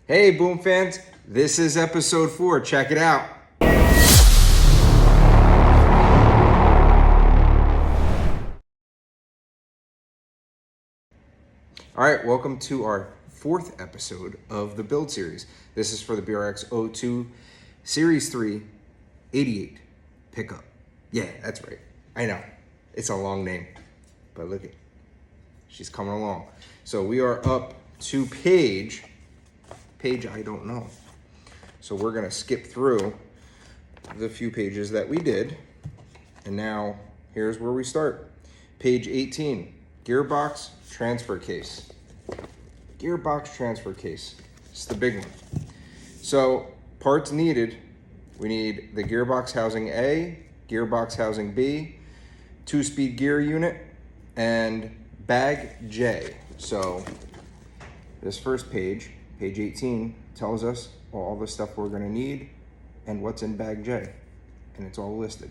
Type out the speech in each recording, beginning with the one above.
Hey, Boom fans, this is episode 4. Check it out. All right, welcome to our 4th episode of the build series. This is for the BRX02 Series 3 88 pickup. Yeah, that's right. I know, it's a long name, but look at, she's coming along. So we are up to page I don't know. So we're gonna skip through the few pages that we did. And now here's where we start. Page 18, gearbox transfer case. Gearbox transfer case, it's the big one. So parts needed, we need the gearbox housing A, gearbox housing B, 2-speed gear unit, and bag J. So this first page, page 18, tells us all the stuff we're gonna need and what's in bag J, and it's all listed.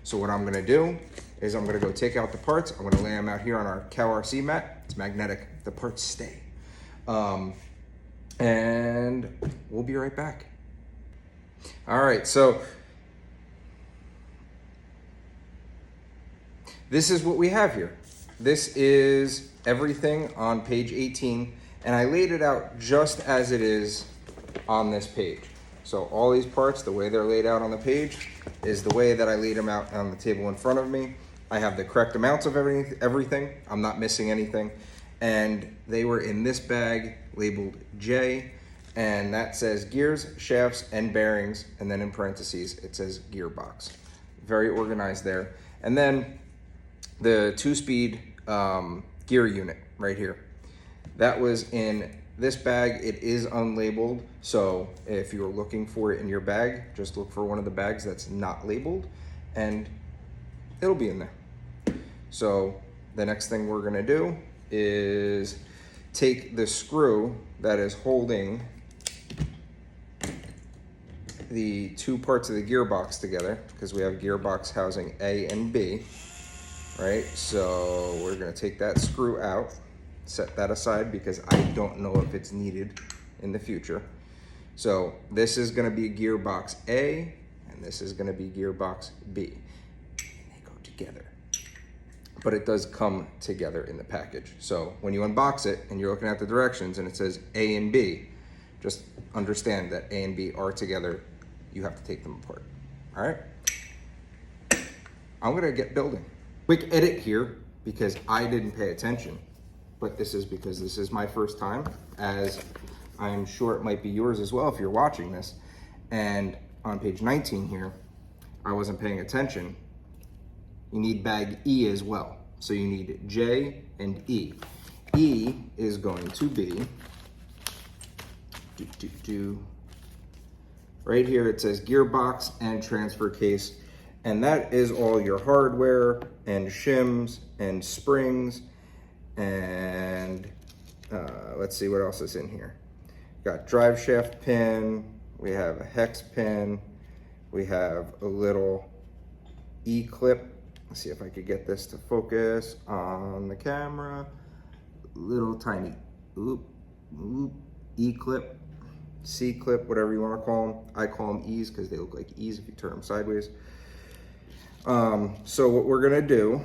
So what I'm gonna do is I'm gonna go take out the parts. I'm gonna lay them out here on our cow RC mat. It's magnetic, the parts stay. And we'll be right back. All right, so this is what we have here. This is everything on page 18, and I laid it out just as it is on this page. So all these parts, the way they're laid out on the page is the way that I laid them out on the table in front of me. I have the correct amounts of everything. I'm not missing anything. And they were in this bag labeled J, and that says gears, shafts, and bearings, and then in parentheses it says gearbox. Very organized there. And then the 2-speed gear unit right here. That was in this bag. It is unlabeled, so if you're looking for it in your bag, just look for one of the bags that's not labeled, and it'll be in there. So the next thing we're gonna do is take the screw that is holding the two parts of the gearbox together, because we have gearbox housing A and B, right? So we're gonna take that screw out, set that aside because I don't know if it's needed in the future. So this is gonna be gearbox A, and this is gonna be gearbox B. And they go together. But it does come together in the package. So when you unbox it and you're looking at the directions and it says A and B, just understand that A and B are together. You have to take them apart, all right? I'm gonna get building. Quick edit here because I didn't pay attention, but this is because this is my first time, as I'm sure it might be yours as well if you're watching this. And on page 19 here, I wasn't paying attention. You need bag E as well. So you need J and E. E is going to be, right here it says gearbox and transfer case. And that is all your hardware and shims and springs. And let's see what else is in here. Got drive shaft pin. We have a hex pin. We have a little E clip. Let's see if I could get this to focus on the camera. Little tiny E clip, C clip, whatever you want to call them. I call them E's because they look like E's if you turn them sideways. So what we're gonna do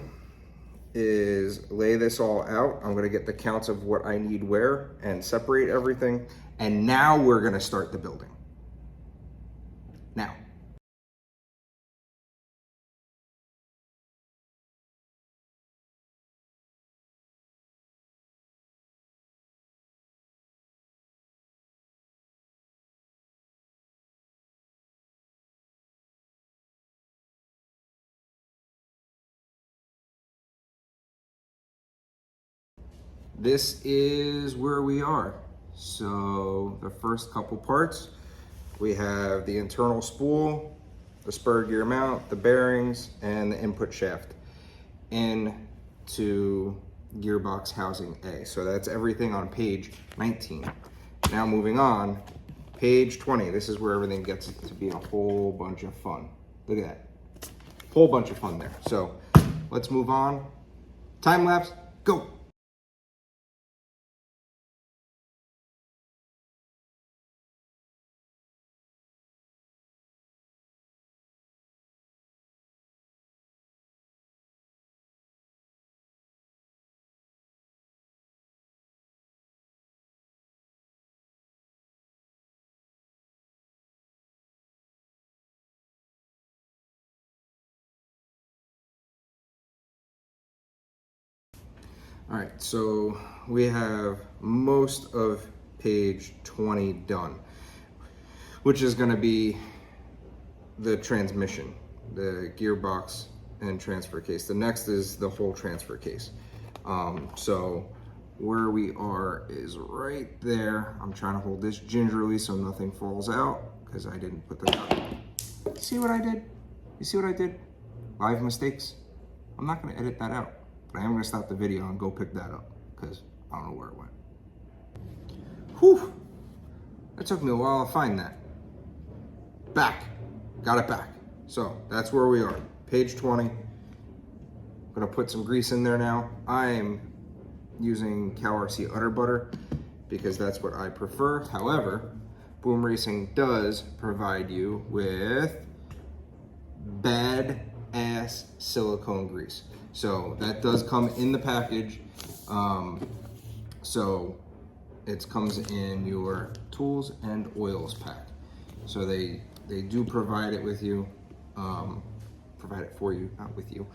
is lay this all out. I'm gonna get the counts of what I need where and separate everything. And now we're gonna start the building. Now. This is where we are. So the first couple parts, we have the internal spool, the spur gear mount, the bearings, and the input shaft into gearbox housing A. So that's everything on page 19. Now moving on, page 20. This is where everything gets to be a whole bunch of fun. Look at that, whole bunch of fun there. So let's move on. Time lapse, go. All right, so we have most of page 20 done, which is gonna be the transmission, the gearbox and transfer case. The next is the whole transfer case. So where we are is right there. I'm trying to hold this gingerly so nothing falls out because I didn't put the top. See what I did? You see what I did? Live mistakes. I'm not gonna edit that out, but I am gonna stop the video and go pick that up because I don't know where it went. Whew, that took me a while to find that. Back, got it back. So that's where we are, page 20. I'm gonna put some grease in there now. I'm using Cow RC Udder Butter because that's what I prefer. However, Boom Racing does provide you with bad-ass silicone grease. So that does come in the package. So it comes in your tools and oils pack. So they do provide it with you, provide it for you, not with you.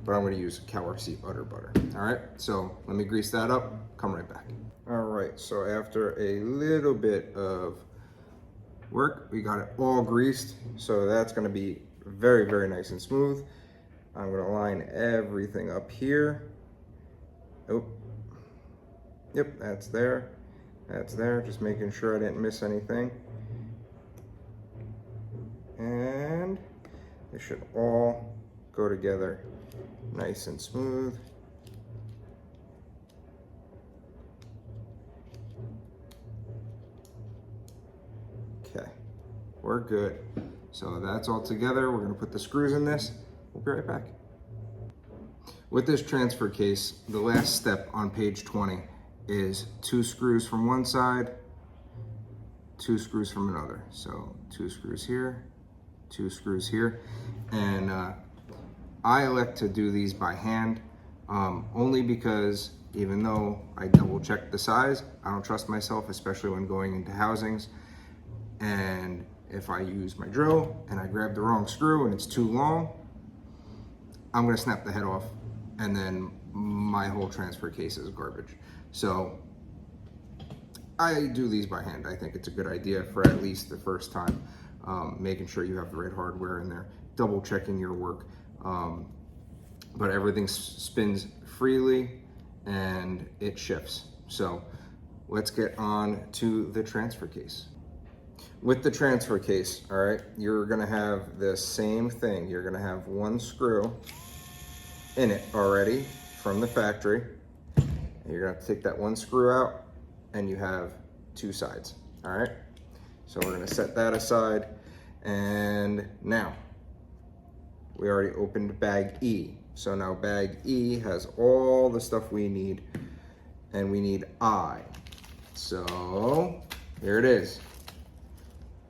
But I'm gonna use Cow RC Udder Butter. All right, so let me grease that up, come right back. All right, so after a little bit of work, we got it all greased. So that's gonna be very, very nice and smooth. I'm gonna line everything up here. Oh, yep, that's there. That's there, just making sure I didn't miss anything. And it should all go together nice and smooth. Okay, we're good. So that's all together. We're gonna put the screws in this. We'll be right back. With this transfer case, the last step on page 20 is 2 screws from one side, 2 screws from another. So 2 screws here, 2 screws here. And I elect to do these by hand, only because even though I double check the size, I don't trust myself, especially when going into housings. And if I use my drill and I grab the wrong screw and it's too long, I'm gonna snap the head off and then my whole transfer case is garbage. So I do these by hand. I think it's a good idea for at least the first time, making sure you have the right hardware in there, double checking your work. But everything spins freely and it shifts. So let's get on to the transfer case. With the transfer case, all right, you're gonna have the same thing. You're gonna have 1 screw in it already from the factory. You're gonna have to take that 1 screw out and you have 2 sides, all right? So we're gonna set that aside. And now, we already opened bag E. So now bag E has all the stuff we need, and we need I. So here it is,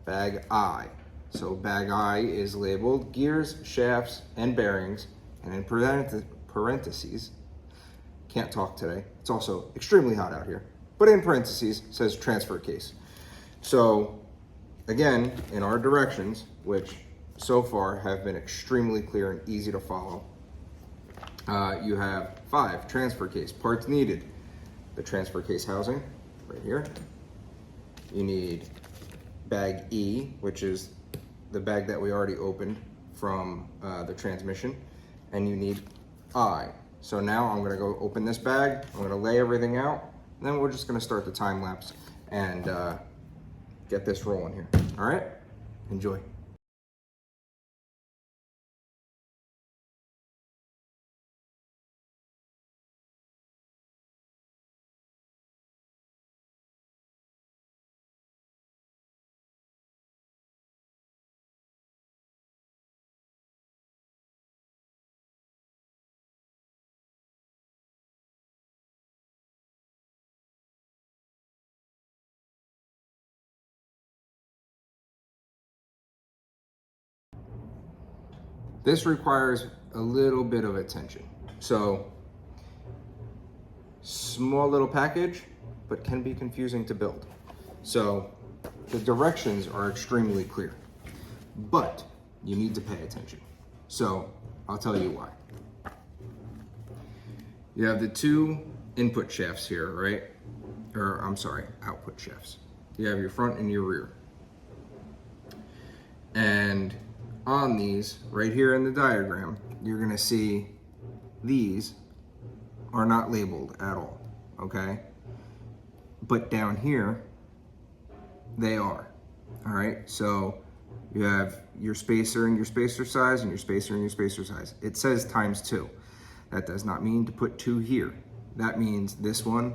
bag I. So bag I is labeled gears, shafts, and bearings, and in parentheses, can't talk today, it's also extremely hot out here, but in parentheses says transfer case. So again, in our directions, which so far have been extremely clear and easy to follow, you have 5 transfer case parts needed. The transfer case housing right here. You need bag E, which is the bag that we already opened from the transmission, and you need I. So now I'm gonna go open this bag, I'm gonna lay everything out, and then we're just gonna start the time lapse and get this rolling here. All right, enjoy. This requires a little bit of attention. So, small little package, but can be confusing to build. So, the directions are extremely clear, but you need to pay attention. So, I'll tell you why. You have the two input shafts here, right? Or I'm sorry, output shafts. You have your front and your rear. And on these, right here in the diagram, you're gonna see these are not labeled at all, okay? But down here, they are, all right? So you have your spacer and your spacer size and your spacer and your spacer size. It says ×2. That does not mean to put 2 here. That means this one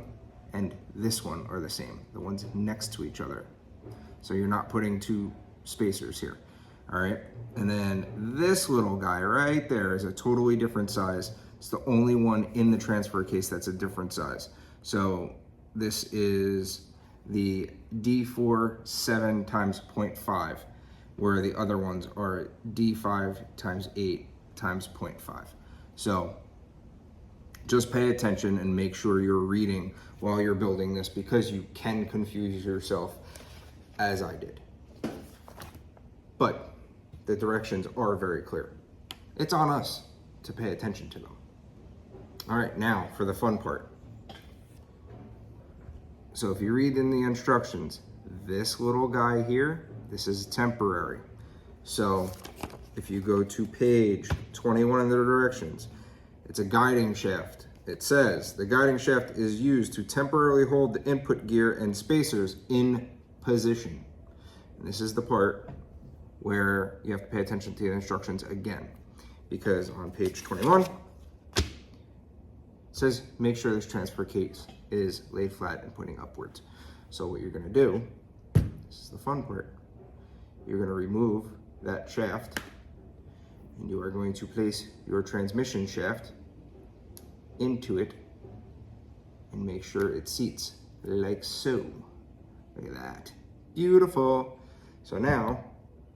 and this one are the same, the ones next to each other. So you're not putting 2 spacers here, all right? And then this little guy right there is a totally different size. It's the only one in the transfer case that's a different size. So this is the D4 7 × 0.5, where the other ones are D5 × 8 × 0.5. So just pay attention and make sure you're reading while you're building this, because you can confuse yourself, as I did. But the directions are very clear. It's on us to pay attention to them. All right, now for the fun part. So if you read in the instructions, this little guy here, this is temporary. So if you go to page 21 in the directions, it's a guiding shaft. It says, the guiding shaft is used to temporarily hold the input gear and spacers in position. And this is the part where you have to pay attention to the instructions again, because on page 21, it says, make sure this transfer case is laid flat and pointing upwards. So what you're gonna do, this is the fun part, you're gonna remove that shaft and you are going to place your transmission shaft into it and make sure it seats like so. Look at that, beautiful. So now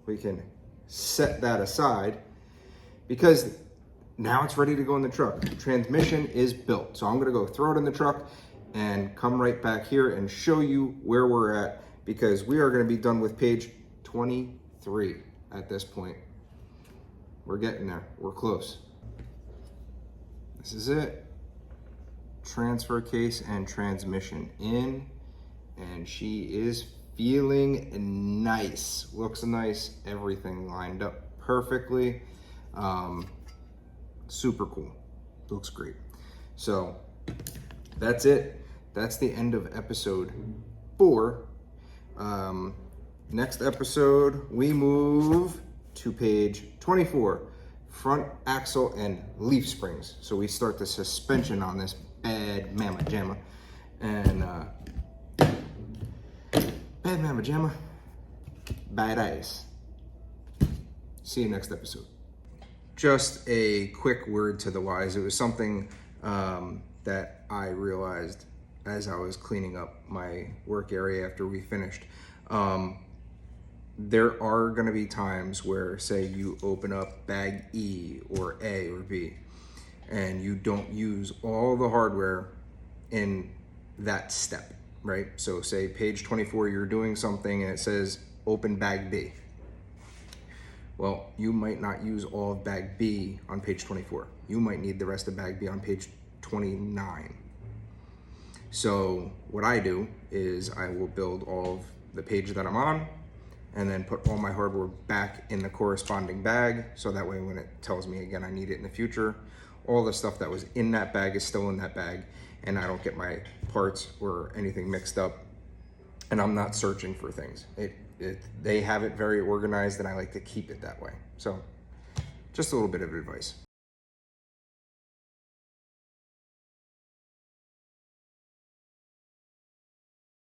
we can set that aside, because now it's ready to go in the truck. The transmission is built. So I'm gonna go throw it in the truck and come right back here and show you where we're at, because we are gonna be done with page 23 at this point. We're getting there, we're close. This is it. Transfer case and transmission in, and she is feeling nice. Looks nice, everything lined up perfectly. Super cool, looks great. So that's it. That's the end of episode 4. Next episode, we move to page 24, front axle and leaf springs. So we start the suspension on this bad mamma jamma. And bad mamma jamma, bad ice. See you next episode. Just a quick word to the wise. It was something that I realized as I was cleaning up my work area after we finished. There are going to be times where, say, you open up bag E or A or B, and you don't use all the hardware in that step, right? So say page 24, you're doing something and it says open bag B. Well, you might not use all of bag B on page 24. You might need the rest of bag B on page 29. So what I do is I will build all of the page that I'm on and then put all my hardware back in the corresponding bag. So that way when it tells me again I need it in the future, all the stuff that was in that bag is still in that bag, and I don't get my parts or anything mixed up, and I'm not searching for things. They have it very organized, and I like to keep it that way. So just a little bit of advice.